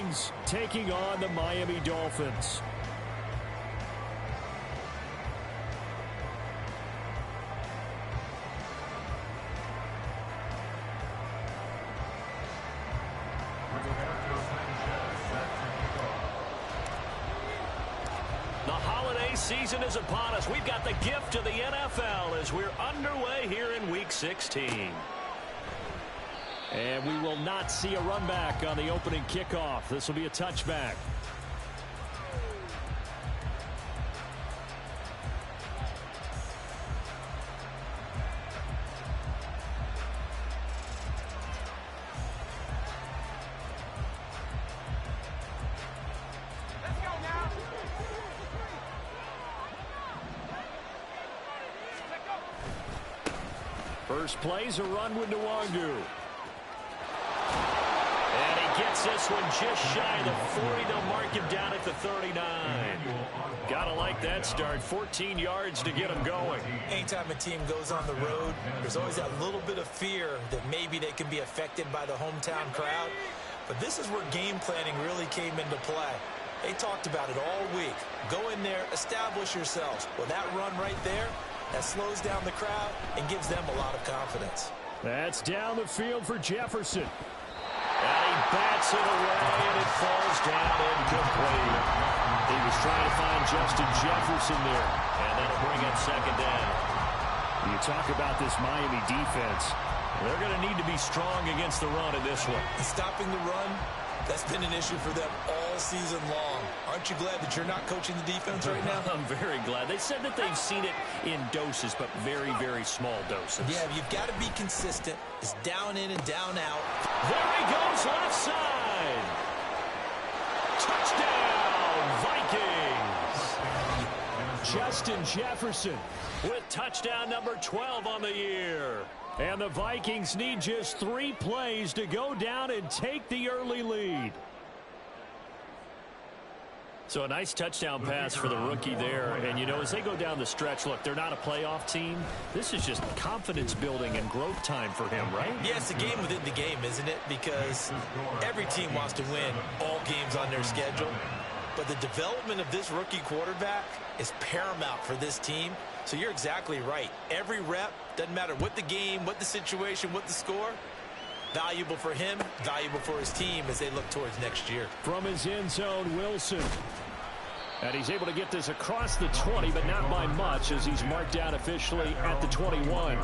Dolphins taking on the Miami Dolphins. The holiday season is upon us. We've got the gift of the NFL as we're underway here in Week 16. And we will not see a run back on the opening kickoff. This will be a touchback. First play's a run with Nwangu. And he gets this one just shy of the 40. They'll mark him down at the 39. Gotta like that start. 14 yards to get him going. Anytime a team goes on the road, there's always that little bit of fear that maybe they can be affected by the hometown crowd. But this is where game planning really came into play. They talked about it all week. Go in there, establish yourselves. Well, that run right there, that slows down the crowd and gives them a lot of confidence. That's down the field for Jefferson. And he bats it away, and it falls down incomplete. He was trying to find Justin Jefferson there. And that'll bring up second down. You talk about this Miami defense. They're going to need to be strong against the run in this one. And stopping the run, that's been an issue for them all season long. Aren't you glad that you're not coaching the defense right now? I'm very glad. They said that they've seen it in doses, but very, very small doses. Yeah, you've got to be consistent. It's down in and down out. There he goes, left side. Touchdown, Vikings. Justin Jefferson with touchdown number 12 on the year. And the Vikings need just 3 plays to go down and take the early lead. So a nice touchdown pass for the rookie there. And, you know, as they go down the stretch, look, they're not a playoff team. This is just confidence building and growth time for him, right? Yeah, it's a game within the game, isn't it? Because every team wants to win all games on their schedule. But the development of this rookie quarterback is paramount for this team. So you're exactly right. Every rep, doesn't matter what the game, what the situation, what the score, valuable for him, valuable for his team as they look towards next year. From his end zone, Wilson. And he's able to get this across the 20, but not by much as he's marked down officially at the 21.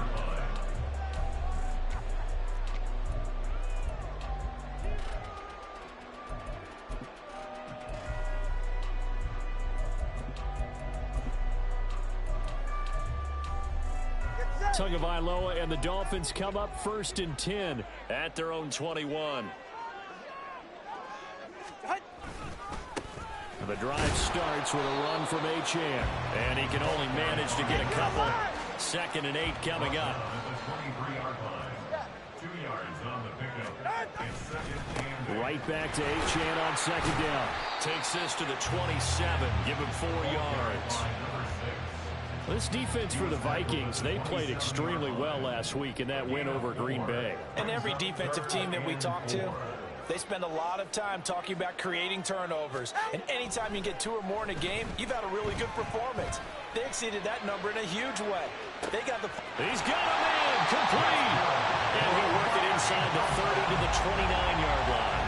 Tagovailoa and the Dolphins come up 1st and 10 at their own 21. The drive starts with a run from Achane. And he can only manage to get a couple. 2nd and 8 coming up. Right back to Achane on 2nd down. Takes this to the 27. Give him 4 yards. This defense for the Vikings, they played extremely well last week in that win over Green Bay. And every defensive team that we talk to, they spend a lot of time talking about creating turnovers. And anytime you get 2 or more in a game, you've had a really good performance. They exceeded that number in a huge way. They got the... He's got a man, complete. And he worked it inside the 30 to the 29-yard line.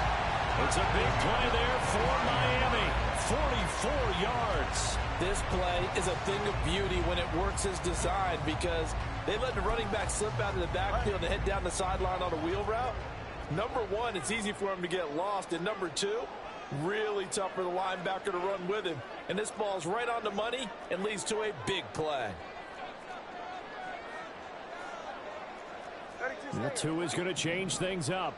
It's a big play there for Miami. 44 yards. This play is a thing of beauty when it works as designed because they let the running back slip out of the backfield and head down the sideline on a wheel route. Number 1, it's easy for him to get lost. And number 2, really tough for the linebacker to run with him. And this ball's right on the money and leads to a big play. The 2 is going to change things up.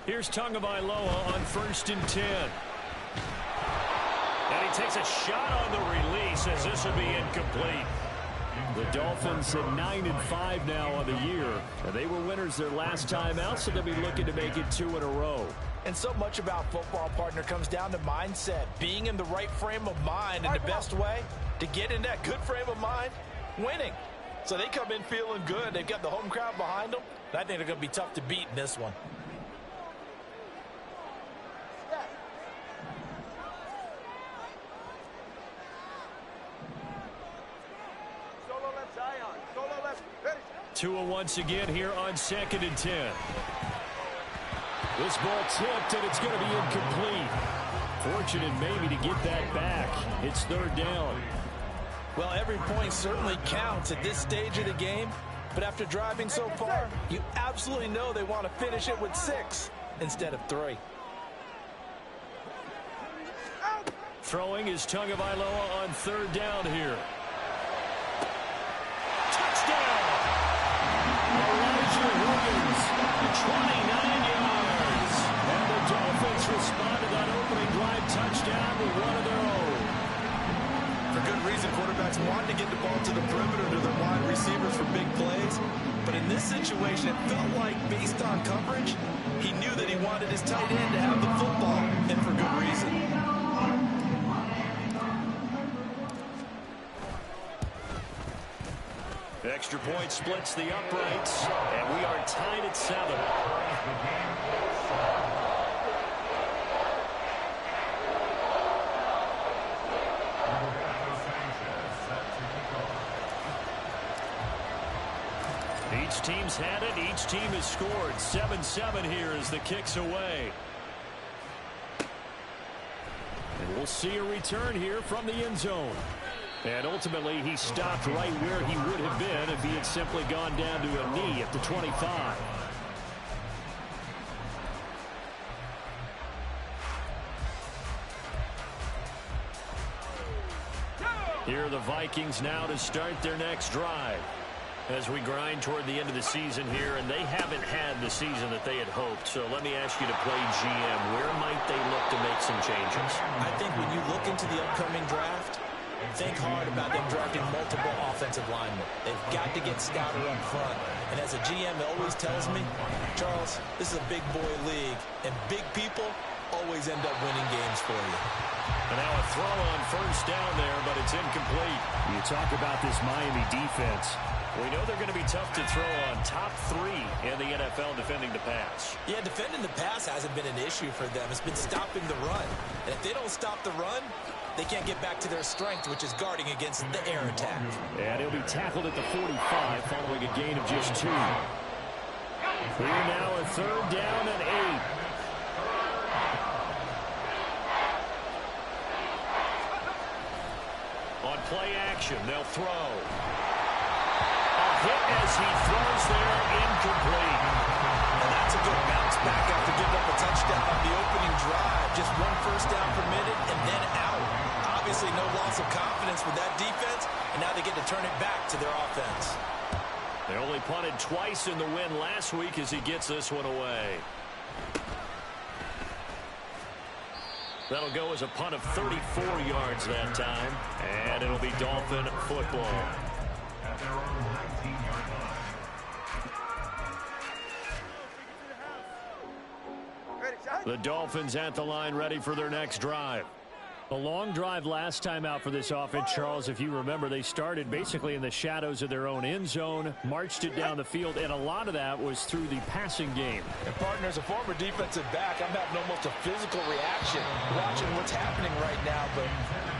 Here's Tagovailoa on 1st and 10. And he takes a shot on the release as this will be incomplete. The Dolphins at 9-5 now on the year. And they were winners their last time out, so they'll be looking to make it 2 in a row. And so much about football, partner, comes down to mindset. Being in the right frame of mind, and the best way to get in that good frame of mind, winning. So they come in feeling good. They've got the home crowd behind them. I think they're going to be tough to beat in this one. Tua once again here on 2nd and 10. This ball tipped, and it's going to be incomplete. Fortunate maybe to get that back. It's 3rd down. Well, every point certainly counts at this stage of the game. But after driving so far, you absolutely know they want to finish it with 6 instead of 3. Throwing is Tagovailoa on 3rd down here. Williams, 29 yards. And the Dolphins responded on opening drive touchdown with one of their own. For good reason, quarterbacks want to get the ball to the perimeter to their wide receivers for big plays. But in this situation, it felt like, based on coverage, he knew that he wanted his tight end to have the football, and for good reason. Extra point splits the uprights, and we are tied at 7. Each team's had it. Each team has scored. 7-7 here as the kick's away. And we'll see a return here from the end zone. And ultimately, he stopped right where he would have been if he had simply gone down to a knee at the 25. Here are the Vikings now to start their next drive. As we grind toward the end of the season here, and they haven't had the season that they had hoped. So let me ask you to play GM. Where might they look to make some changes? I think when you look into the upcoming draft, think hard about them drafting multiple offensive linemen. They've got to get stouter up front. And as a GM always tells me, Charles, this is a big boy league, and big people always end up winning games for you. And now a throw on 1st down there, but it's incomplete. You talk about this Miami defense. We know they're going to be tough to throw on. Top 3 in the NFL defending the pass. Yeah, defending the pass hasn't been an issue for them. It's been stopping the run. And if they don't stop the run, they can't get back to their strength, which is guarding against the air attack. And he'll be tackled at the 45 following a gain of just 2. Here now a 3rd down and 8. On play action, they'll throw. A hit as he throws there, incomplete. And that's a good bounce back after giving up a touchdown on the opening drive. Just 1 first down permitted and then out. Obviously no loss of confidence with that defense, and now they get to turn it back to their offense. They only punted twice in the win last week as he gets this one away. That'll go as a punt of 34 yards that time, and it'll be Dolphin football. The Dolphins at the line ready for their next drive. A long drive last time out for this offense, Charles. If you remember, they started basically in the shadows of their own end zone, marched it down the field, and a lot of that was through the passing game. And partner, as a former defensive back, I'm having almost a physical reaction watching what's happening right now. But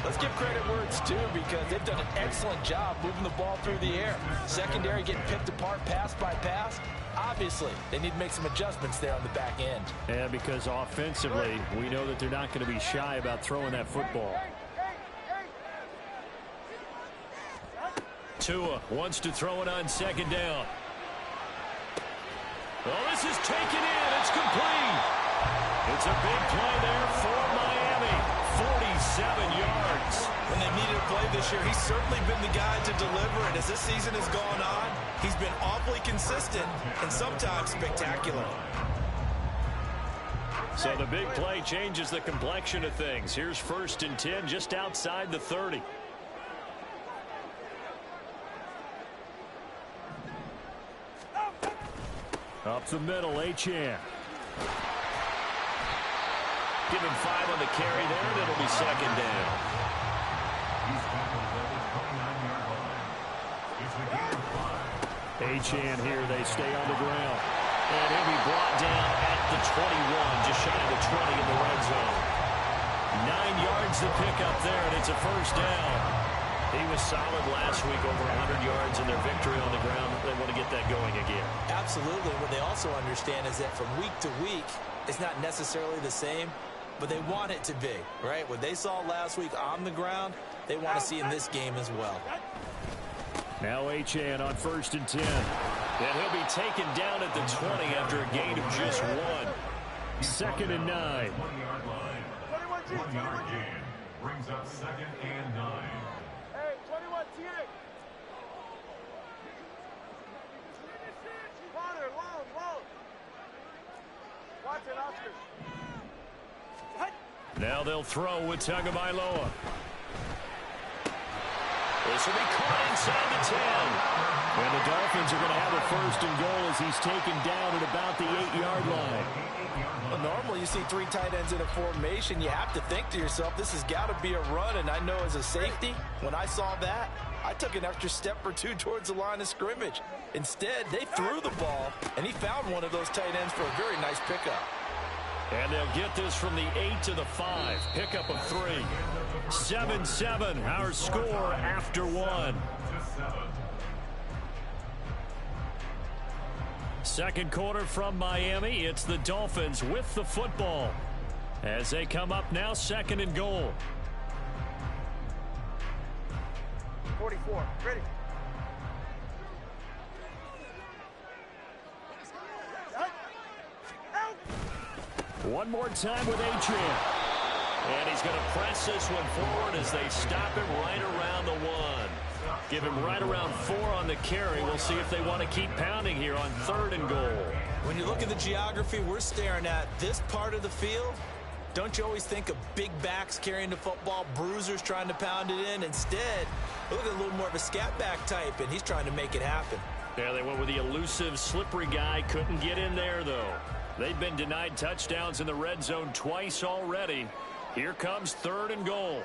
let's give credit where it's due, because they've done an excellent job moving the ball through the air. Secondary getting picked apart pass by pass. Obviously, they need to make some adjustments there on the back end. Yeah, because offensively, we know that they're not going to be shy about throwing that football. Tua wants to throw it on 2nd down. Well, this is taken in. It's complete. It's a big play there for Miami. 47 yards. When they needed a play this year, he's certainly been the guy to deliver. And as this season has gone on, he's been awfully consistent and sometimes spectacular. So the big play changes the complexion of things. Here's 1st and 10 just outside the 30. Up the middle, Achane. Give him 5 on the carry there, and it'll be 2nd down. H-Chan here. They stay on the ground. And he'll be brought down at the 21, just shy of the 20 in the red zone. 9 yards to pick up there, and it's a first down. He was solid last week, over 100 yards in their victory on the ground. They want to get that going again. Absolutely. What they also understand is that from week to week, it's not necessarily the same, but they want it to be, right? What they saw last week on the ground, they want to see in this game as well. Now H-Chan on 1st and 10. And he'll be taken down at the 20 after a gain of just 1. 2nd and 9. 1-yard gain brings up 2nd and 9. Hey, 21 TA. Connor, long. Watch it, Oscar. Now they'll throw with Tagovailoa. This will be caught inside the 10. And the Dolphins are going to have a 1st and goal as he's taken down at about the 8-yard line. Well, normally you see 3 tight ends in a formation. You have to think to yourself, this has got to be a run. And I know as a safety, when I saw that, I took an extra step or 2 towards the line of scrimmage. Instead, they threw the ball, and he found one of those tight ends for a very nice pickup. And they'll get this from the 8 to the 5. Pickup of 3. 7-7, our score after 1. Second quarter from Miami. It's the Dolphins with the football as they come up now 2nd and goal. 44, ready. One more time with H-Chan. And he's going to press this one forward as they stop him right around the 1. Give him right around 4 on the carry. We'll see if they want to keep pounding here on 3rd and goal. When you look at the geography we're staring at, this part of the field, don't you always think of big backs carrying the football, bruisers trying to pound it in? Instead, look at a little more of a scat back type, and he's trying to make it happen. Yeah, they went with the elusive, slippery guy. Couldn't get in there, though. They've been denied touchdowns in the red zone twice already. Here comes 3rd and goal.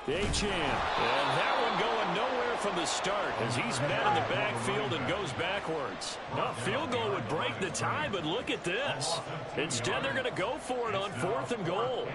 H-Chan, and that one going nowhere from the start as he's met in the backfield and goes backwards. A field goal would break the tie, but look at this. Instead, they're going to go for it on 4th and goal.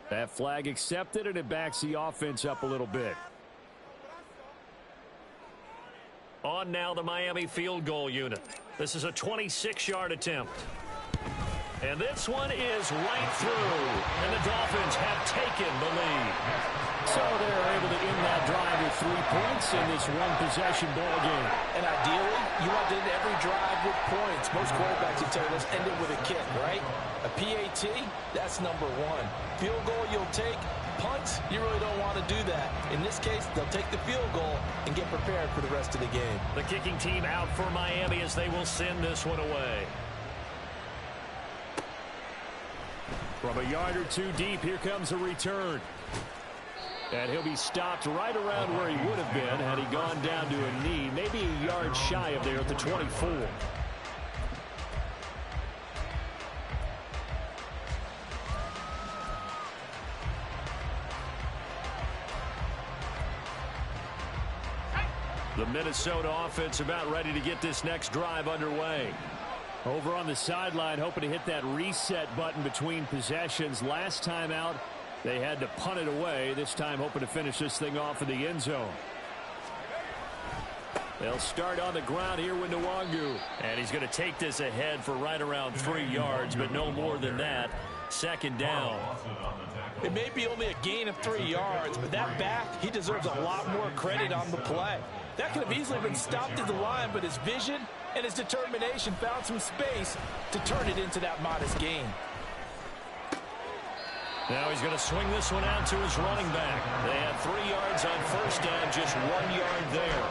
That flag accepted, and it backs the offense up a little bit. On now the Miami field goal unit. This is a 26-yard attempt. And this one is right through. And the Dolphins have taken the lead. So they're able to end that drive with 3 points in this one-possession ball game. And ideally, you want to end every drive with points. Most quarterbacks would tell you, let's end it with a kick, right? A PAT, that's number 1. Field goal you'll take. Punts, you really don't want to do that. In this case, they'll take the field goal and get prepared for the rest of the game. The kicking team out for Miami as they will send this one away. From a yard or 2 deep, here comes a return. And he'll be stopped right around where he would have been had he gone down to a knee, maybe a yard shy of there at the 24. The Minnesota offense about ready to get this next drive underway. Over on the sideline, hoping to hit that reset button between possessions. Last time out, they had to punt it away. This time, hoping to finish this thing off in the end zone. They'll start on the ground here with Nwangu. And he's going to take this ahead for right around 3 yards, but no more than that. 2nd down. It may be only a gain of 3 yards, but that back, he deserves a lot more credit on the play. That could have easily been stopped at the line, but his vision and his determination found some space to turn it into that modest gain. Now he's going to swing this one out to his running back. They had 3 yards on first down, just 1 yard there.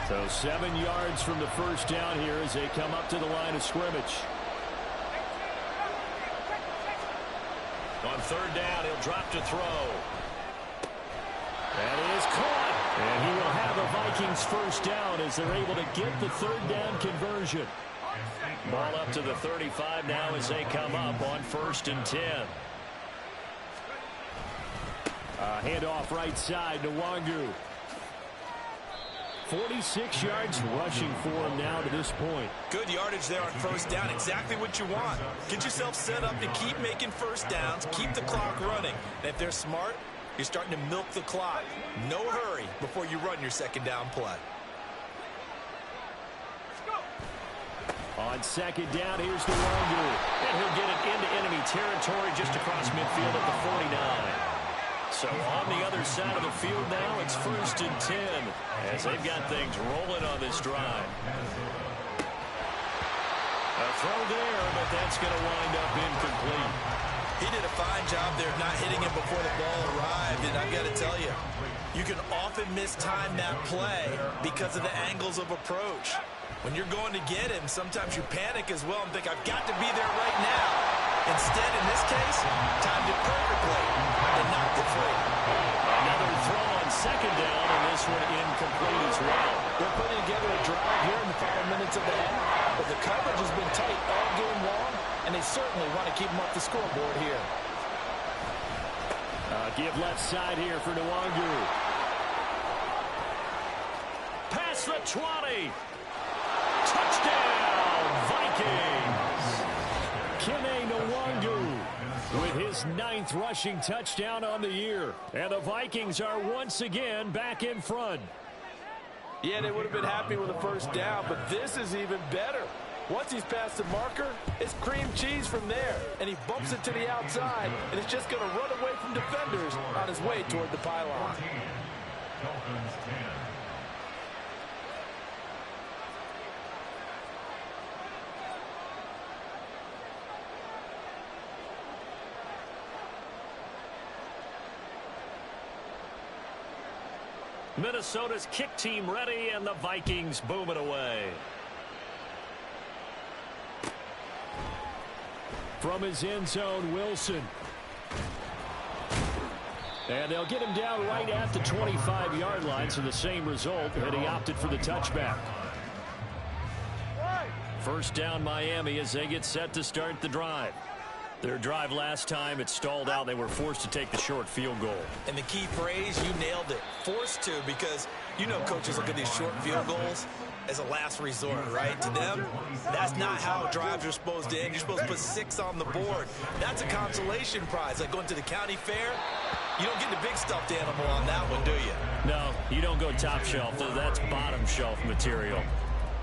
So 7 yards from the first down here as they come up to the line of scrimmage. On third down, he'll drop to throw. That is caught. And he will have a Vikings first down as they're able to get the third down conversion. Ball up to the 35 now as they come up on 1st and 10. Handoff right side to Wangu. 46 yards rushing for him now to this point. Good yardage there on first down. Exactly what you want. Get yourself set up to keep making first downs, keep the clock running. And if they're smart, you're starting to milk the clock. No hurry before you run your second down play. On second down, here's the Wangu. And he'll get it into enemy territory just across midfield at the 49. So on the other side of the field now, it's 1st and 10 as they've got things rolling on this drive. A throw there, but that's going to wind up incomplete. He did a fine job there of not hitting him before the ball arrived, and I've got to tell you, you can often mistime that play because of the angles of approach. When you're going to get him, sometimes you panic as well and think, I've got to be there right now. Instead, in this case, timed it perfectly and knocked it free. Another throw on second down, and this one incomplete as well. They're putting together a drive here in the final minutes of the half, but the coverage has been tight all game long, and they certainly want to keep them off the scoreboard here. Give left side here for Nwangu. Past the 20. Touchdown, Vikings. Kene Nwangu with his 9th rushing touchdown on the year. And the Vikings are once again back in front. Yeah, they would have been happy with a first down, but this is even better. Once he's past the marker, it's cream cheese from there. And he bumps it to the outside, and it's just going to run away from defenders on his way toward the pylon. Dolphins 10. Minnesota's kick team ready, and the Vikings boom it away. From his end zone, Wilson. And they'll get him down right at the 25-yard line, so the same result, and he opted for the touchback. First down, Miami, as they get set to start the drive. Their drive last time, it stalled out. They were forced to take the short field goal. And the key phrase, you nailed it. Forced to, because you know coaches look at these short field goals as a last resort, right? To them, that's not how drives are supposed to end. You're supposed to put 6 on the board. That's a consolation prize, like going to the county fair. You don't get the big stuffed animal on that one, do you? No, you don't go top shelf. That's bottom shelf material.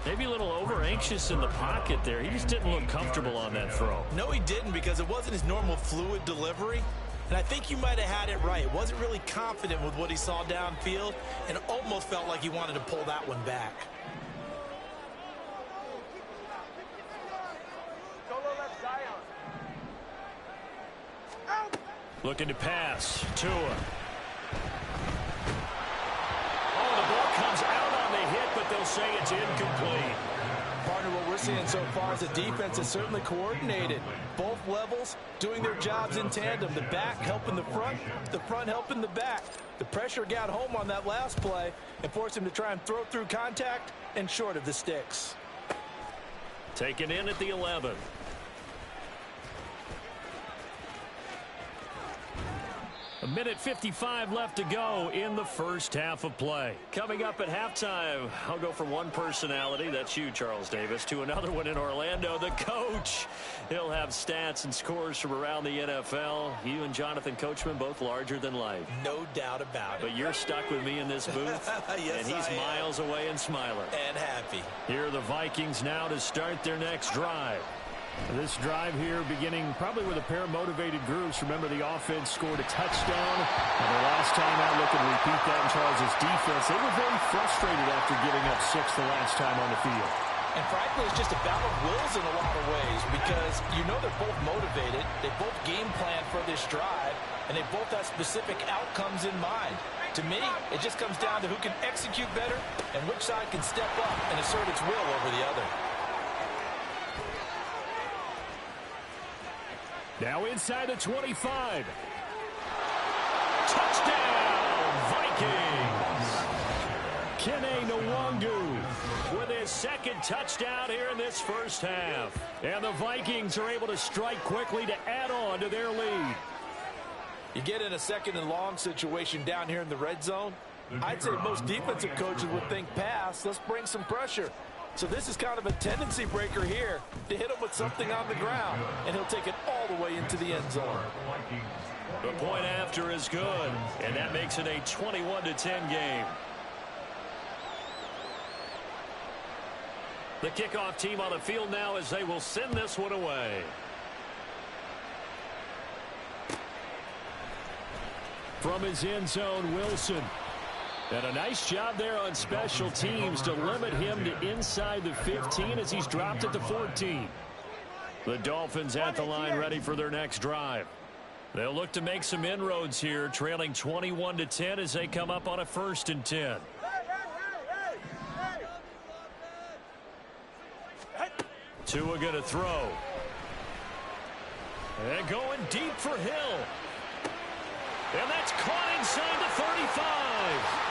Maybe a little over-anxious in the pocket there. He just didn't look comfortable on that throw. No, he didn't, because it wasn't his normal fluid delivery. And I think you might have had it right. Wasn't really confident with what he saw downfield and almost felt like he wanted to pull that one back. Looking to pass. Tua. Oh, the ball comes out on the hit, but they'll say it's incomplete. Partner, what we're seeing so far is the defense is certainly coordinated. Both levels doing their jobs in tandem. The back helping the front helping the back. The pressure got home on that last play and forced him to try and throw through contact and short of the sticks. Taken in at the 11. 1:55 left to go in the first half of play. Coming up at halftime, I'll go from one personality, that's you, Charles Davis, to another one in Orlando, the coach. He'll have stats and scores from around the NFL. You and Jonathan Coachman, both larger than life. No doubt about it. But you're stuck with me in this booth, yes, and he's miles away and smiling. And happy. Here are the Vikings now to start their next drive. This drive here beginning probably with a pair of motivated groups. Remember, the offense scored a touchdown. And the last time out, look and repeat that in Charles' defense. They were very frustrated after giving up 6 the last time on the field. And frankly, it's just a battle of wills in a lot of ways because you know they're both motivated. They both game plan for this drive, and they both have specific outcomes in mind. To me, it just comes down to who can execute better and which side can step up and assert its will over the other. Now inside the 25. Touchdown, Vikings! Kene Nwangu with his second touchdown here in this first half. And the Vikings are able to strike quickly to add on to their lead. You get in a second and long situation down here in the red zone. I'd say most defensive coaches would think pass. Let's bring some pressure. So this is kind of a tendency breaker here to hit him with something on the ground, and he'll take it all the way into the end zone. The point after is good, and that makes it a 21-10 game. The kickoff team on the field now as they will send this one away. From his end zone, Wilson. And a nice job there on special teams to limit him to inside the 15 as he's dropped at the 14. The Dolphins at the line ready for their next drive. They'll look to make some inroads here, trailing 21-10 as they come up on a 1st and 10. Tua going to throw. And going deep for Hill. And that's caught inside the 35.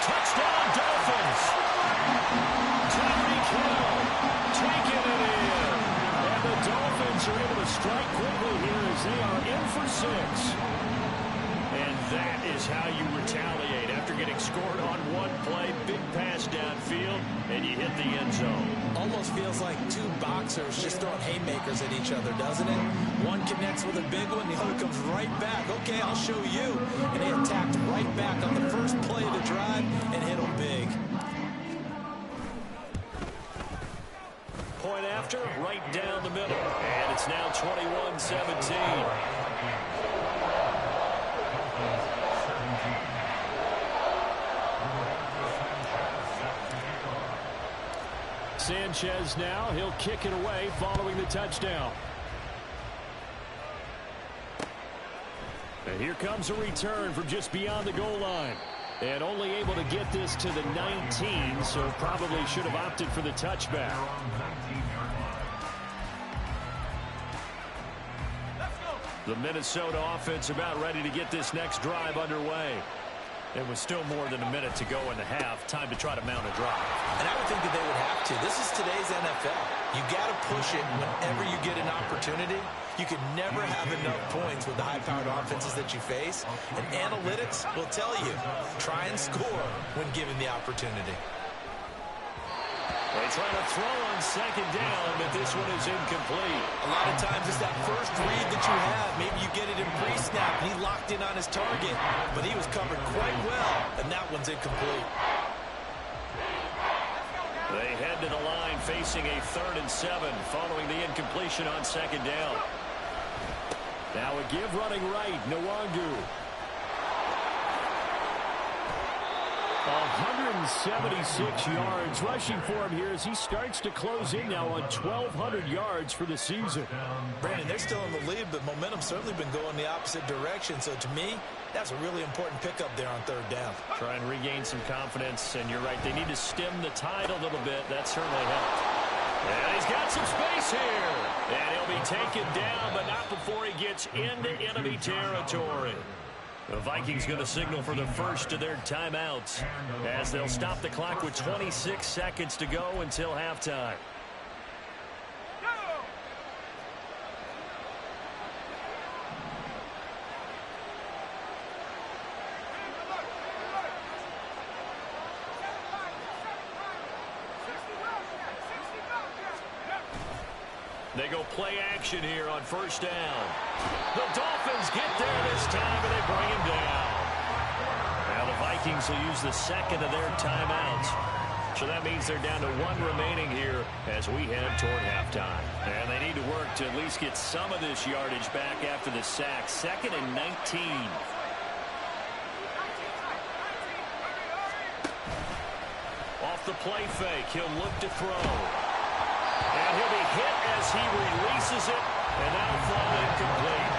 Touchdown, Dolphins. Tyreek Hill taking it in. And the Dolphins are able to strike quickly here as they are in for 6. And that is how you retaliate after getting scored on one play. Big pass downfield, and you hit the end zone. Almost feels like two boxers just throwing haymakers at each other, doesn't it? One connects with a big one, the other comes right back. Okay, I'll show you. And they attacked right back on the first play of the drive and hit them big. Point after, right down the middle. And it's now 21-17. Sanchez now, he'll kick it away following the touchdown. And here comes a return from just beyond the goal line. And only able to get this to the 19, so probably should have opted for the touchback. The Minnesota offense about ready to get this next drive underway. It was still more than a minute to go in the half. Time to try to mount a drive. And I would think that they would have to. This is today's NFL. You got to push it whenever you get an opportunity. You can never have enough points with the high-powered offenses that you face. And analytics will tell you, try and score when given the opportunity. They try to throw on 2nd down, but this one is incomplete. A lot of times it's that first read that you have. Maybe you get it in pre-snap, and he locked in on his target. But he was covered quite well, and that one's incomplete. They head to the line facing a 3rd and 7 following the incompletion on 2nd down. Now a give running right, Nwangu. 176 yards rushing for him here as he starts to close in now on 1,200 yards for the season. Brandon, they're still in the lead, but momentum's certainly been going the opposite direction. So to me, that's a really important pickup there on 3rd down. Try and regain some confidence, and you're right, they need to stem the tide a little bit. That certainly helped. And he's got some space here. And he'll be taken down, but not before he gets into enemy territory. The Vikings going to signal for the first of their timeouts as they'll stop the clock with 26 seconds to go until halftime. They go play action here on first down. The Dolphins get there this time, and they bring him down. Now the Vikings will use the second of their timeouts. So that means they're down to one remaining here as we head toward halftime. And they need to work to at least get some of this yardage back after the sack. 2nd and 19. Off the play fake, he'll look to throw. And he'll be hit as he releases it, and that'll fall incomplete.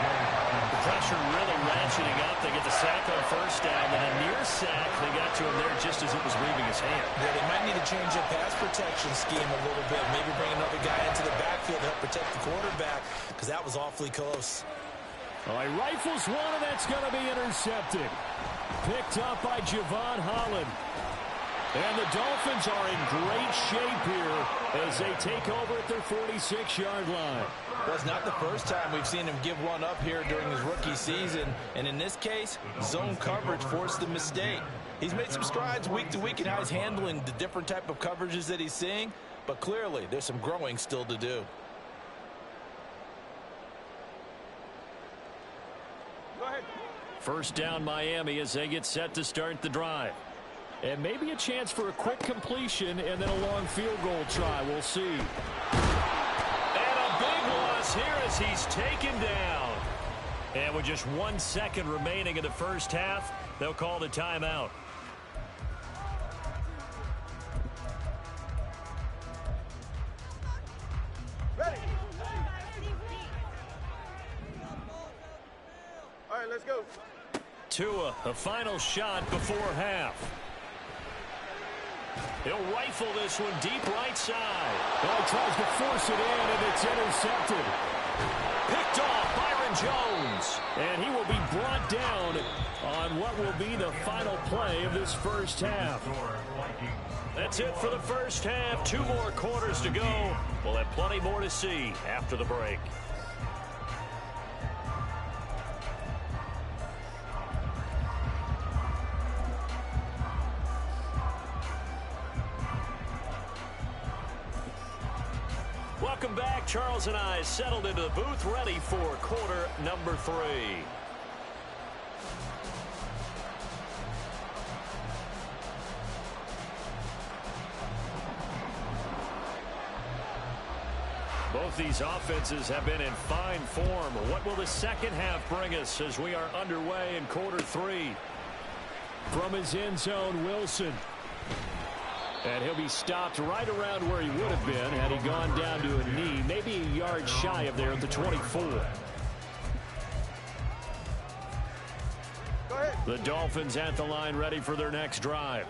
The pressure really ratcheting up. They get the sack on first down, and a near sack. They got to him there just as it was leaving his hand. Yeah, they might need to change their pass protection scheme a little bit. Maybe bring another guy into the backfield to help protect the quarterback, because that was awfully close. He rifles one, and that's going to be intercepted. Picked up by Javon Holland. And the Dolphins are in great shape here as they take over at their 46-yard line. Well, it's not the first time we've seen him give one up here during his rookie season. And in this case, zone coverage forced the mistake. He's made some strides week to week in how he's handling the different type of coverages that he's seeing. But clearly, there's some growing still to do. Go ahead. First down Miami as they get set to start the drive. And maybe a chance for a quick completion and then a long field goal try. We'll see. And a big loss here as he's taken down. And with just 1 second remaining in the first half, they'll call the timeout. Ready. All right, let's go. Tua, a final shot before half. He'll rifle this one deep right side. He tries to force it in, and it's intercepted. Picked off Byron Jones. And he will be brought down on what will be the final play of this first half. That's it for the first half. 2 more quarters to go. We'll have plenty more to see after the break. Welcome back. Charles and I settled into the booth, ready for quarter number 3. Both these offenses have been in fine form. What will the second half bring us as we are underway in quarter 3? From his end zone, Wilson. And he'll be stopped right around where he would have been had he gone down to a knee, maybe a yard shy of there at the 24. Go ahead. The Dolphins at the line ready for their next drive.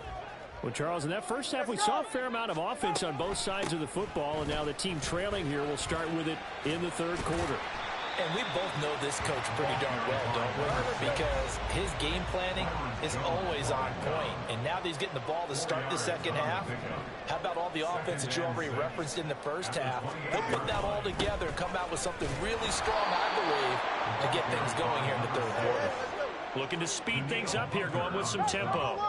Well, Charles, in that first half, we saw a fair amount of offense on both sides of the football, and now the team trailing here will start with it in the third quarter. And we both know this coach pretty darn well, don't we? Because his game planning is always on point. And now that he's getting the ball to start the second half, how about all the offense that you already referenced in the first half? He'll put that all together and come out with something really strong, I believe, to get things going here in the third quarter. Looking to speed things up here, going with some tempo.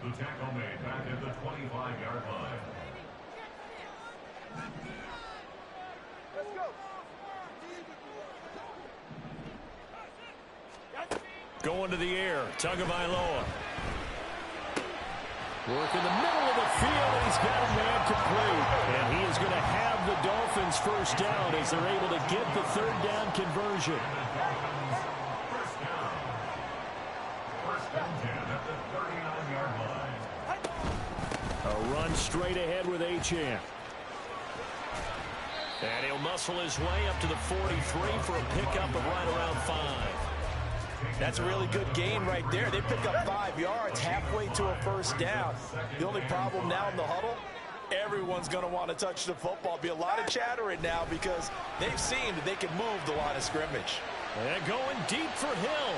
The tackle made back at the 25-yard line. Let's go. Going to the air, Tagovailoa. Work in the middle of the field, and he's got a man complete. And he is going to have the Dolphins first down as they're able to get the third down conversion. First down 10 at the 39-yard line. A run straight ahead with Achane. And he'll muscle his way up to the 43 for a pickup of right around 5. That's a really good gain right there. They pick up 5 yards halfway to a first down. The only problem now in the huddle, everyone's going to want to touch the football. Be a lot of chattering now because they've seen that they can move the line of scrimmage. And going deep for Hill.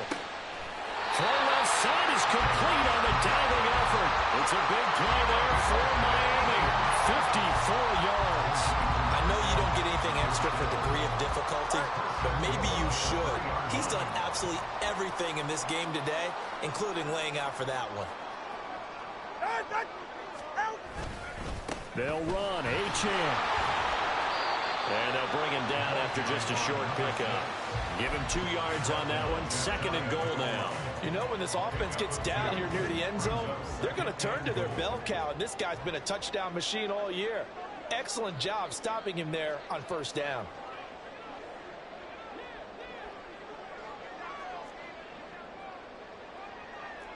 Throw left side is complete on the diving effort. It's a big play there for Miami. 54 yards. I know you don't get anything extra for degree of difficulty, but maybe you should. He's done absolutely everything in this game today, including laying out for that one. They'll run. Achane. And they'll bring him down after just a short pickup. Give him 2 yards on that one. 2nd and goal now. You know, when this offense gets down here near the end zone, they're going to turn to their bell cow, and this guy's been a touchdown machine all year. Excellent job stopping him there on 1st down.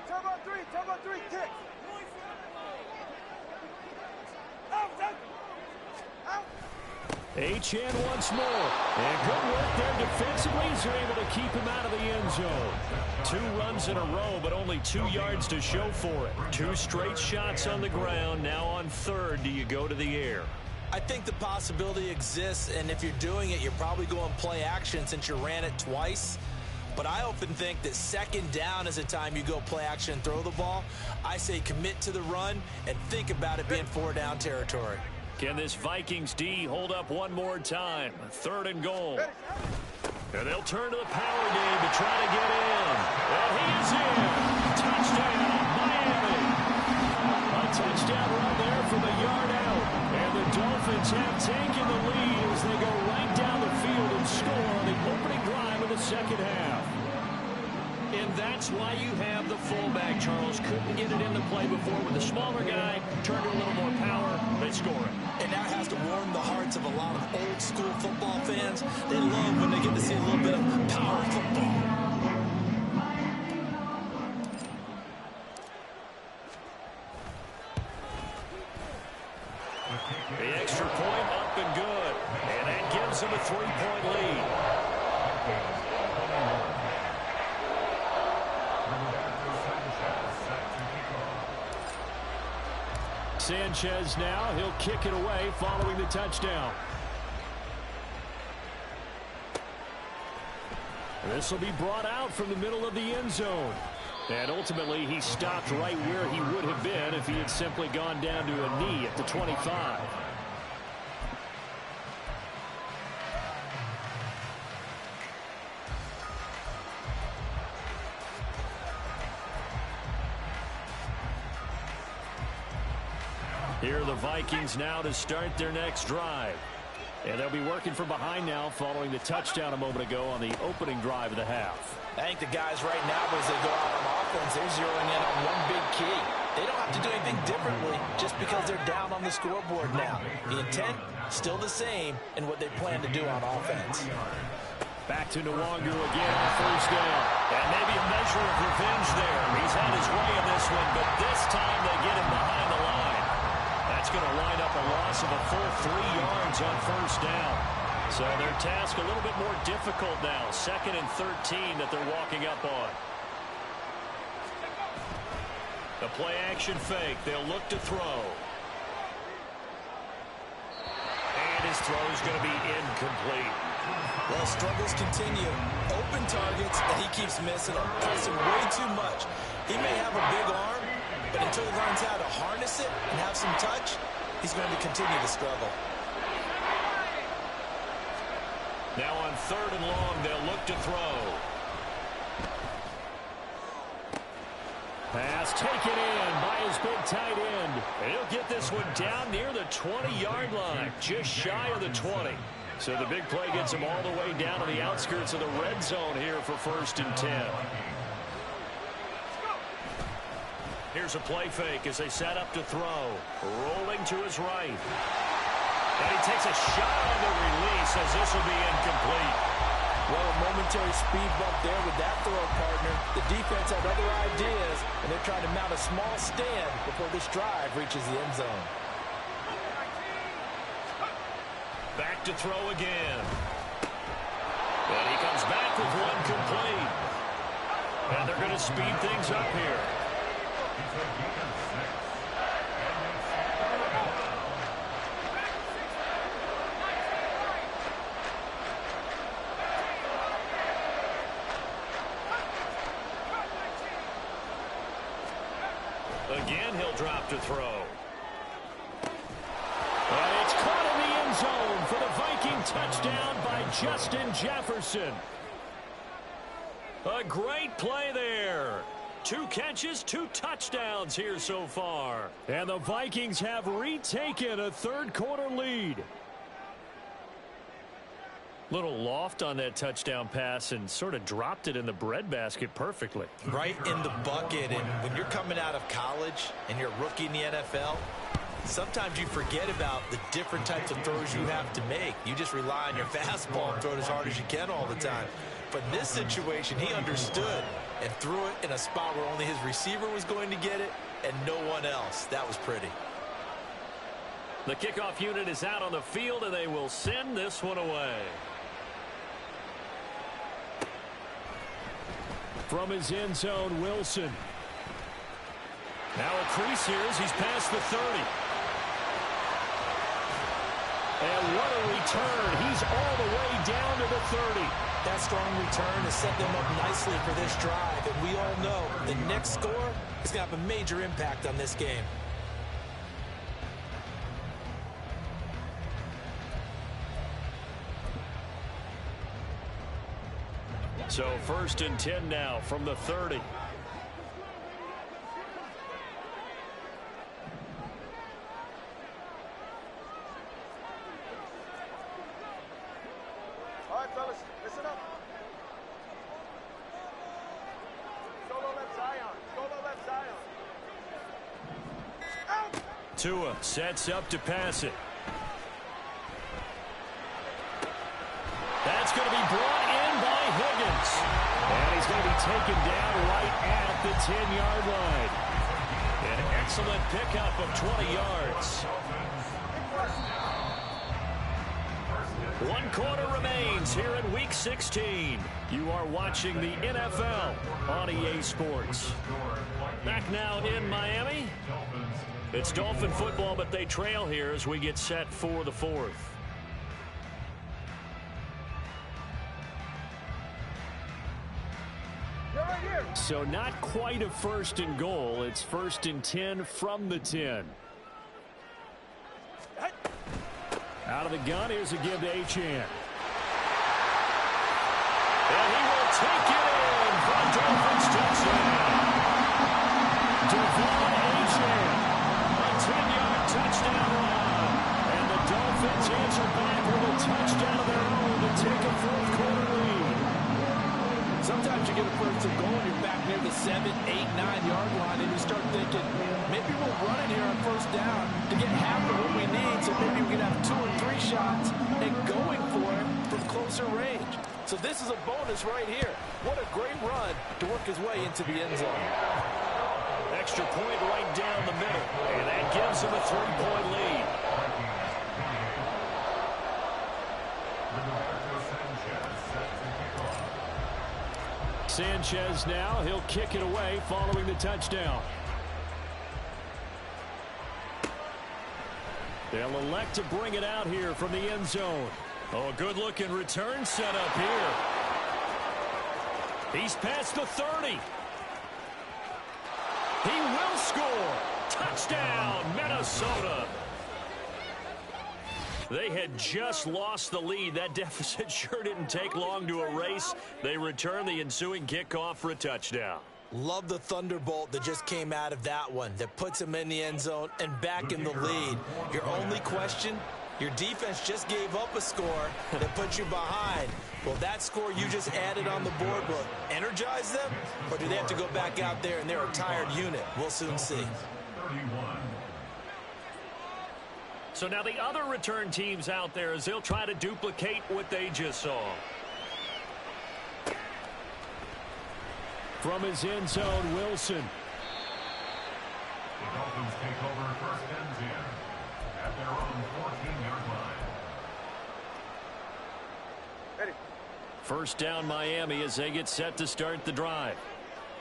Turbo 3, kick. H-Chan once more. And good work there defensively as they're able to keep him out of the end zone. 2 runs in a row, but only 2 yards to show for it. 2 straight shots on the ground. Now on 3rd, do you go to the air? I think the possibility exists, and if you're doing it, you're probably going play action since you ran it twice. But I often think that 2nd down is a time you go play action and throw the ball. I say commit to the run and think about it being 4 down territory. Can this Vikings D hold up one more time? 3rd and goal. And they'll turn to the power game to try to get in. And he is in. Touchdown, Miami. A touchdown run there from a yard out. And the Dolphins have taken the lead as they go right down the field and score on the opening drive of the 2nd half. And that's why you have the fullback, Charles. Couldn't get it into play before with the smaller guy. Turned to a little more power. They score it. And that has to warm the hearts of a lot of old school football fans. They love when they get to see a little bit of power football. The extra point up and good. And that gives them a 3-point lead. Sanchez now. He'll kick it away following the touchdown. This will be brought out from the middle of the end zone. And ultimately, he stopped right where he would have been if he had simply gone down to a knee at the 25. Here are the Vikings now to start their next drive. And they'll be working from behind now following the touchdown a moment ago on the opening drive of the half. I think the guys right now, as they go out on offense, they're zeroing in on one big key. They don't have to do anything differently just because they're down on the scoreboard now. The intent, still the same in what they plan to do on offense. Back to Nwangu again on 1st down. And maybe a measure of revenge there. He's had his way in this one, but this time they get him behind the line. That's going to line up a loss of a full 3 yards on 1st down. So their task a little bit more difficult now. 2nd and 13 that they're walking up on. The play action fake. They'll look to throw. And his throw is going to be incomplete. Well, struggles continue. Open targets, and he keeps missing them. Pressing way too much. He may have a big arm, but until he learns how to harness it and have some touch, he's going to continue to struggle. Now on 3rd and long, they'll look to throw. Pass taken in by his big tight end. And he'll get this one down near the 20-yard line, just shy of the 20. So the big play gets him all the way down to the outskirts of the red zone here for 1st and 10. Here's a play fake as they set up to throw. Rolling to his right. And he takes a shot on the release as this will be incomplete. Well, a momentary speed bump there with that throw, partner. The defense had other ideas, and they're trying to mount a small stand before this drive reaches the end zone. Back to throw again. And he comes back with one complete. And they're going to speed things up here. Again, he'll drop to throw. And it's caught in the end zone for the Viking touchdown by Justin Jefferson. A great play there. 2 catches, 2 touchdowns here so far. And the Vikings have retaken a 3rd quarter lead. Little loft on that touchdown pass and sort of dropped it in the breadbasket perfectly. Right in the bucket. And when you're coming out of college and you're a rookie in the NFL, sometimes you forget about the different types of throws you have to make. You just rely on your fastball and throw it as hard as you can all the time. But in this situation, he understood and threw it in a spot where only his receiver was going to get it and no one else. That was pretty. The kickoff unit is out on the field, and they will send this one away. From his end zone, Wilson. Now a crease here as he's past the 30. And what a return. He's all the way down to the 30. That strong return has set them up nicely for this drive. And we all know the next score is going to have a major impact on this game. So 1st and 10 now from the 30. All right, fellas, listen up. Solo left Zion. Solo left Zion. Out! Tua sets up to pass it. That's going to be brought in by Higgins. And he's going to be taken down right at the 10-yard line. An excellent pickup of 20 yards. 1 quarter remains here in Week 16. You are watching the NFL on EA Sports. Back now in Miami. It's Dolphin football, but they trail here as we get set for the 4th. So not quite a 1st and goal. It's 1st and 10 from the 10. Out of the gun, here's a give to Achane. And he will take it in for a Dolphins touchdown. Devon Achane, a 10-yard touchdown run. And the Dolphins answer back with a touchdown of their own to take a 4th quarter lead. Sometimes you get a 1st and goal and you're back near the 7, 8, 9-yard line and you start thinking, maybe we'll run it here on 1st down to get half of what we need, so maybe we can have 2 or 3 shots and going for it from closer range. So this is a bonus right here. What a great run to work his way into the end zone. Extra point right down the middle, and that gives him a 3-point lead. Sanchez now, he'll kick it away following the touchdown. They'll elect to bring it out here from the end zone. Oh, a good-looking return set up here. He's past the 30. He will score. Touchdown, Minnesota. They had just lost the lead. That deficit sure didn't take long to erase. They return the ensuing kickoff for a touchdown. Love the thunderbolt that just came out of that one that puts him in the end zone and back in the lead. Your only question, your defense just gave up a score that put you behind. Well, that score you just added on the board will energize them, or do they have to go back out there and they're a tired unit? We'll soon see. So now the other return teams out there as they'll try to duplicate what they just saw. From his end zone, Wilson. The Dolphins take over 1st and 10 at their own 14-yard line. Ready. 1st down Miami as they get set to start the drive.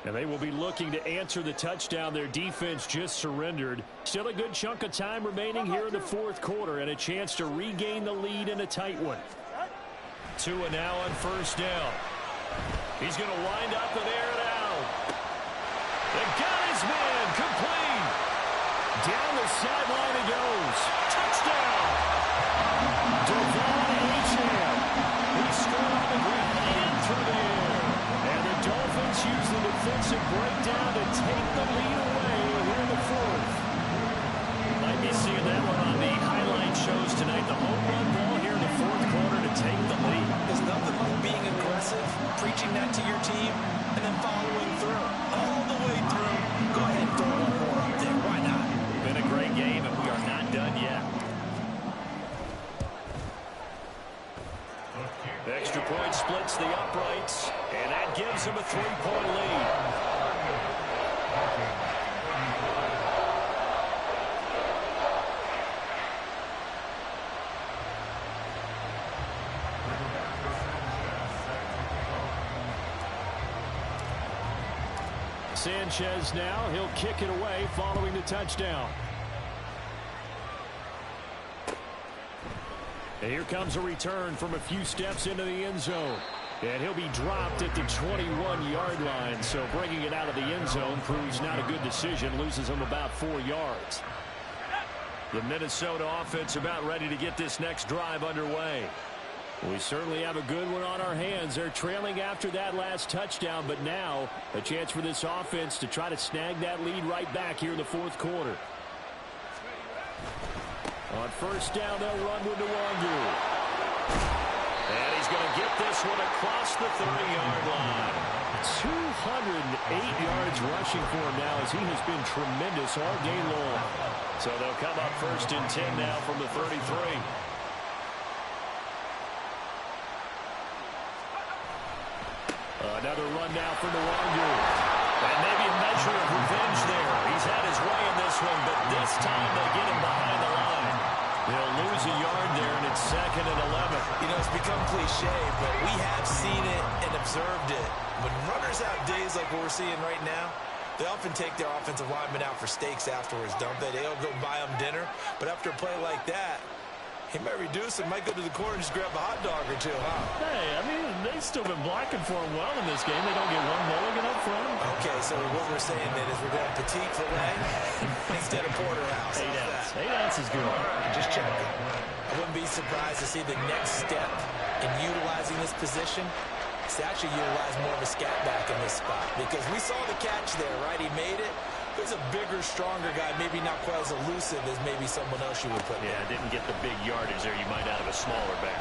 And they will be looking to answer the touchdown their defense just surrendered. Still a good chunk of time remaining here in the 4th quarter and a chance to regain the lead in a tight one. Tua now on 1st down. He's going to wind up and air it out. They got his man complete. Down the sideline he goes. Touchdown. Devon Achane. He scored on the ground and through the air. And the Dolphins use the defensive breakdown to take the lead away here in the 4th. Might be seeing that one on the highlight shows tonight. The home run ball here in the 4th quarter to take the lead. There's nothing like being aggressive, preaching that to your team, and then following through. All the way through. Go ahead and throw one more up there. Why not? Been a great game, and we are not done yet. Extra point splits the uprights, and that gives him a 3-point lead. Sanchez now, he'll kick it away following the touchdown. And here comes a return from a few steps into the end zone. And he'll be dropped at the 21-yard line. So bringing it out of the end zone proves not a good decision. Loses him about 4 yards. The Minnesota offense about ready to get this next drive underway. We certainly have a good one on our hands. They're trailing after that last touchdown, but now a chance for this offense to try to snag that lead right back here in the fourth quarter. On first down, they'll run with Nwangu. And he's going to get this one across the 30-yard line. 208 yards rushing for him now as he has been tremendous all day long. So they'll come up first and 10 now from the 33. Another run now for Nwangu. And maybe a measure of revenge there. He's had his way in this one, but this time they get him behind the line. They'll lose a yard there, and it's 2nd and 11. You know, it's become cliche, but we have seen it and observed it. When runners have days like what we're seeing right now, they often take their offensive linemen out for steaks afterwards, don't they? They'll go buy them dinner, but after a play like that, he might reduce it, might go to the corner and just grab a hot dog or two, huh? Hey, I mean, they've still been blocking for him well in this game. They don't get one mulligan up front. Okay, so what we're saying then is we're going petite filet instead of porterhouse. 8 ounce. 8 ounce is good. All right, just checking. I wouldn't be surprised to see the next step in utilizing this position is to actually utilize more of a scat back in this spot, because we saw the catch there, right? He made it. He's a bigger, stronger guy, maybe not quite as elusive as maybe someone else you would put there. Yeah, didn't get the big yardage there you might out of a smaller back.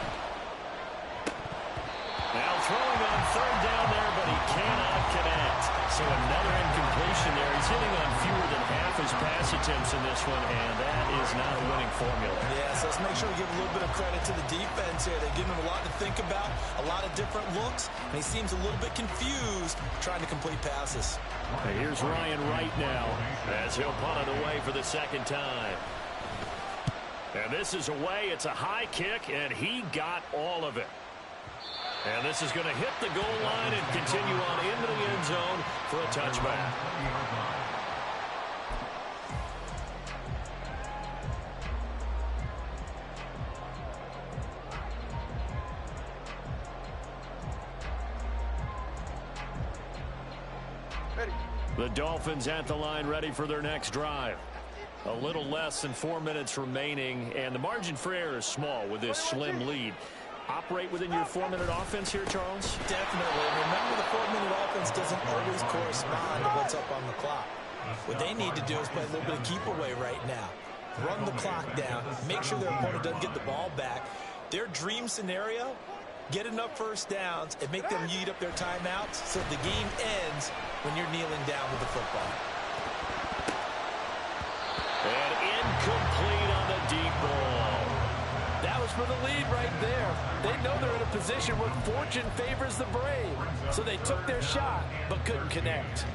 Now throwing on third down there, but he cannot connect. So another incompletion there. He's hitting on fewer than half his pass attempts in this one, and that is not a winning formula. Yeah, so let's make sure we give a little bit of credit to the defense here. They're giving him a lot to think about, a lot of different looks, and he seems a little bit confused trying to complete passes. Here's Ryan Wright now, as he'll punt it away for the second time. And this is away. It's a high kick, and he got all of it. And this is going to hit the goal line and continue on into the end zone for a touchback. The Dolphins at the line ready for their next drive. A little less than 4 minutes remaining, and the margin for error is small with this slim lead. Operate within your 4-minute offense here, Charles? Definitely. Remember, the 4-minute offense doesn't always correspond to what's up on the clock. What they need to do is play a little bit of keep away right now. Run the clock down. Make sure their opponent doesn't get the ball back. Their dream scenario, get enough first downs and make them eat up their timeouts so the game ends when you're kneeling down with the football. And incomplete on the deep ball. That was for the lead right there. They know they're in a position where fortune favors the brave. So they took their shot, but couldn't connect.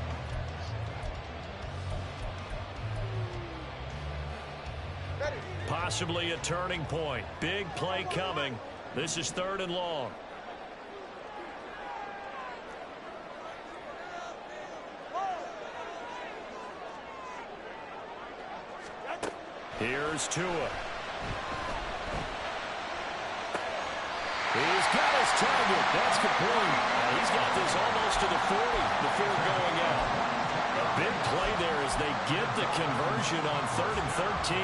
Possibly a turning point. Big play coming. This is 3rd and long. Here's Tua. He's got his target. That's complete. He's got this almost to the 40 before going out. A big play there as they get the conversion on 3rd and 13.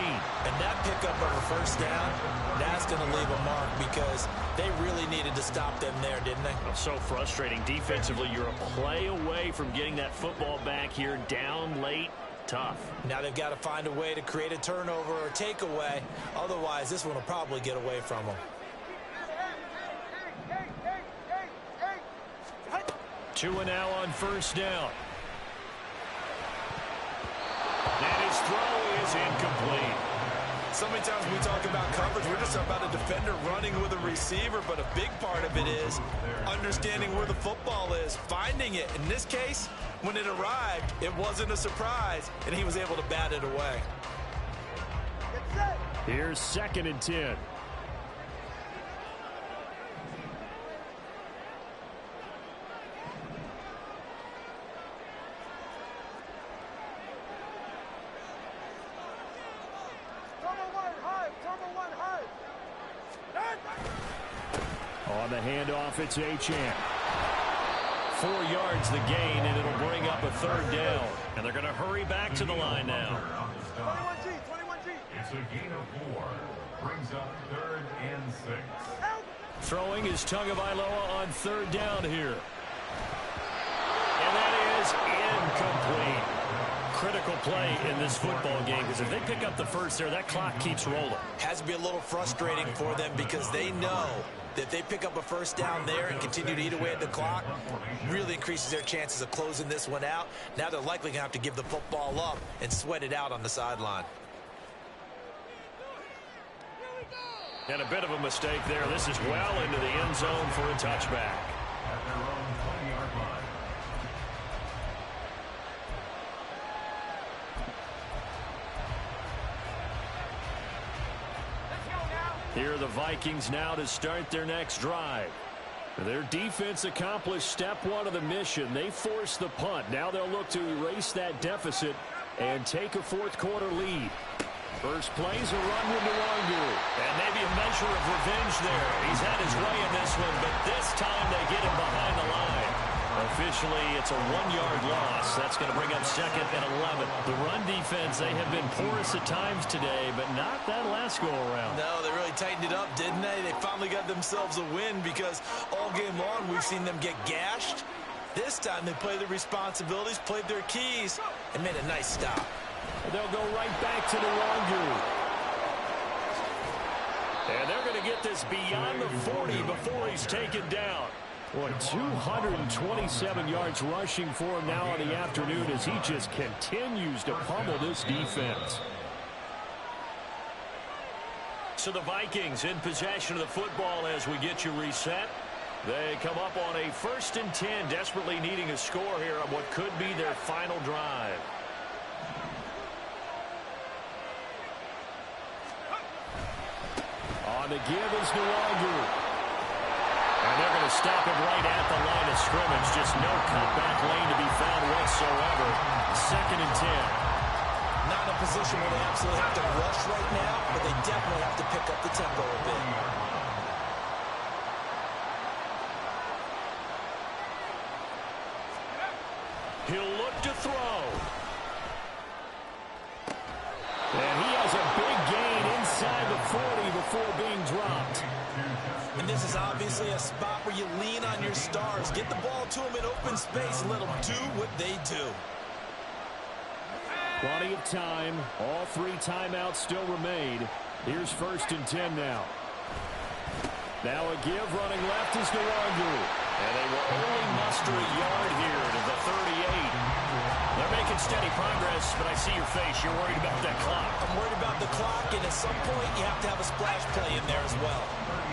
And that pickup of a first down, that's going to leave a mark because they really needed to stop them there, didn't they? So frustrating. Defensively, you're a play away from getting that football back here down late. Tough. Now they've got to find a way to create a turnover or takeaway. Otherwise, this one will probably get away from them. Tua now on first down. And his throw is incomplete. So many times when we talk about coverage, we're just about a defender running with a receiver, but a big part of it is understanding where the football is, finding it. In this case, when it arrived, it wasn't a surprise, and he was able to bat it away. Here's 2nd and 10. On the handoff, it's Achane. 4 yards the gain, and it'll bring up a 3rd down. And they're going to hurry back to the line now. 21G. It's a gain of 4. Brings up 3rd and 6. Throwing is Tagovailoa on 3rd down here. And that is incomplete. Critical play in this football game, because if they pick up the first there, that clock keeps rolling. Has to be a little frustrating for them because they know that if they pick up a first down there and continue to eat away at the clock, really increases their chances of closing this one out. Now they're likely going to have to give the football up and sweat it out on the sideline. And a bit of a mistake there. This is well into the end zone for a touchback. At their own 20-yard line. Here are the Vikings now to start their next drive. Their defense accomplished step 1 of the mission. They forced the punt. Now they'll look to erase that deficit and take a 4th quarter lead. First play's a run with Nwangu. And maybe a measure of revenge there. He's had his way in this one, but this time they get him behind the line. Officially, it's a 1-yard loss. That's going to bring up 2nd and 11. The run defense, they have been porous at times today, but not that last go-around. No, they really tightened it up, didn't they? They finally got themselves a win because all game long we've seen them get gashed. This time they played their responsibilities, played their keys, and made a nice stop. They'll go right back to Nwangu. And they're going to get this beyond the 40 before he's taken down. Boy, 227 yards rushing for him now in the afternoon as he just continues to pummel this defense. So the Vikings in possession of the football as we get you reset. They come up on a 1st and 10, desperately needing a score here on what could be their final drive. On the give is Nwangu. And they're going to stop him right at the line of scrimmage. Just no cutback lane to be found whatsoever. 2nd and 10. Not in a position where they absolutely have to rush right now, but they definitely have to pick up the tempo a bit. He'll look to throw. And he has a big gain inside the 40 before being dropped. And this is obviously a spot where you lean on your stars. Get the ball to them in open space and let them do what they do. Plenty of time. All 3 timeouts still remain. Here's 1st and 10 now. Now a give running left is Nwangu. And they will only muster a yard here to the 38. They're making steady progress, but I see your face. You're worried about that clock. I'm worried about the clock, and at some point you have to have a splash play in there as well.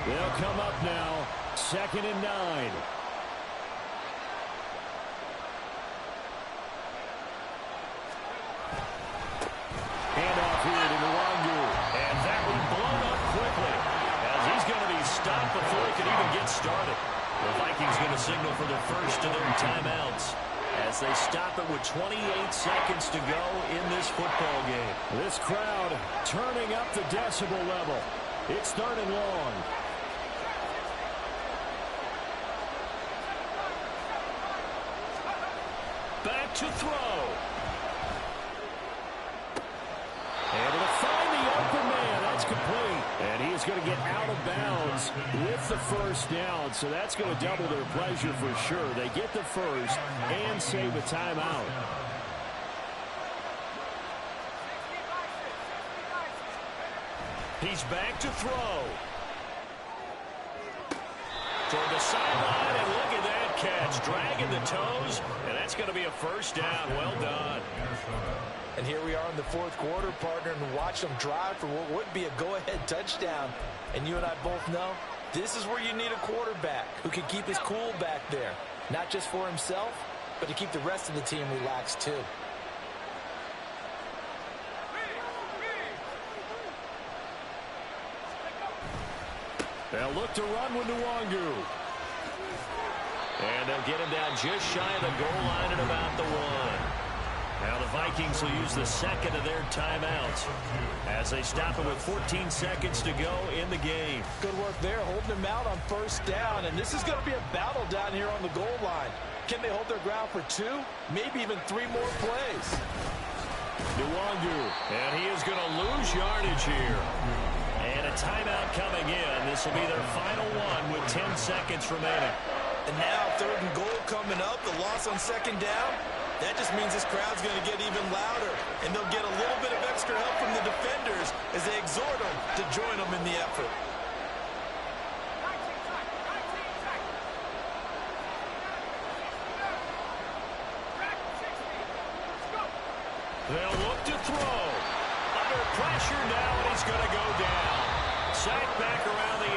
They'll come up now. 2nd and 9. Handoff here to Nwangu. And that one blown up quickly as he's going to be stopped before he can even get started. The Vikings going to signal for the first of their timeouts as they stop it with 28 seconds to go in this football game. This crowd turning up the decibel level. It's 3rd and long. Back to throw. Able to find the open man. That's complete. And he is going to get out of bounds with the first down. So that's going to double their pleasure for sure. They get the first and save a timeout. He's back to throw. Toward the sideline, and look at that catch, dragging the toes, and that's going to be a first down. Well done. And here we are in the fourth quarter, partner, and watch them drive for what would be a go-ahead touchdown. And you and I both know this is where you need a quarterback who can keep his cool back there, not just for himself, but to keep the rest of the team relaxed too. They'll look to run with Nwangu. And they'll get him down just shy of the goal line at about the 1. Now the Vikings will use the second of their timeouts as they stop it with 14 seconds to go in the game. Good work there, holding them out on first down. And this is going to be a battle down here on the goal line. Can they hold their ground for 2, maybe even 3 more plays? Nwangu, and he is going to lose yardage here. And a timeout coming in. This will be their final one with 10 seconds remaining. And now 3rd and goal coming up. The loss on 2nd down. That just means this crowd's going to get even louder. And they'll get a little bit of extra help from the defenders as they exhort them to join them in the effort. They'll look to throw. Under pressure now, and he's going to go down. Sacked back around the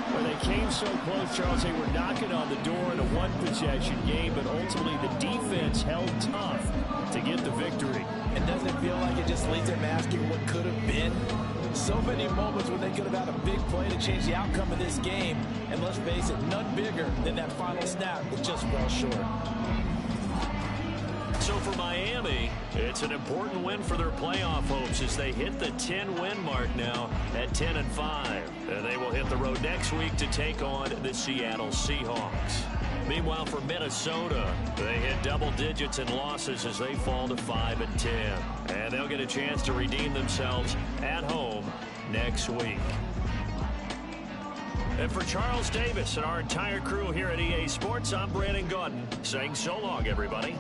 8. Well, they came so close, Charles. They were knocking on the door in a one-possession game, but ultimately the defense held tough to get the victory. And doesn't it feel like it just leaves them asking what could have been? So many moments when they could have had a big play to change the outcome of this game. And let's face it, none bigger than that final snap that just fell short. So for Miami, it's an important win for their playoff hopes as they hit the 10-win mark now at 10-5. And they will hit the road next week to take on the Seattle Seahawks. Meanwhile, for Minnesota, they hit double digits in losses as they fall to 5-10. And they'll get a chance to redeem themselves at home next week. And for Charles Davis and our entire crew here at EA Sports, I'm Brandon Gaudin saying so long, everybody.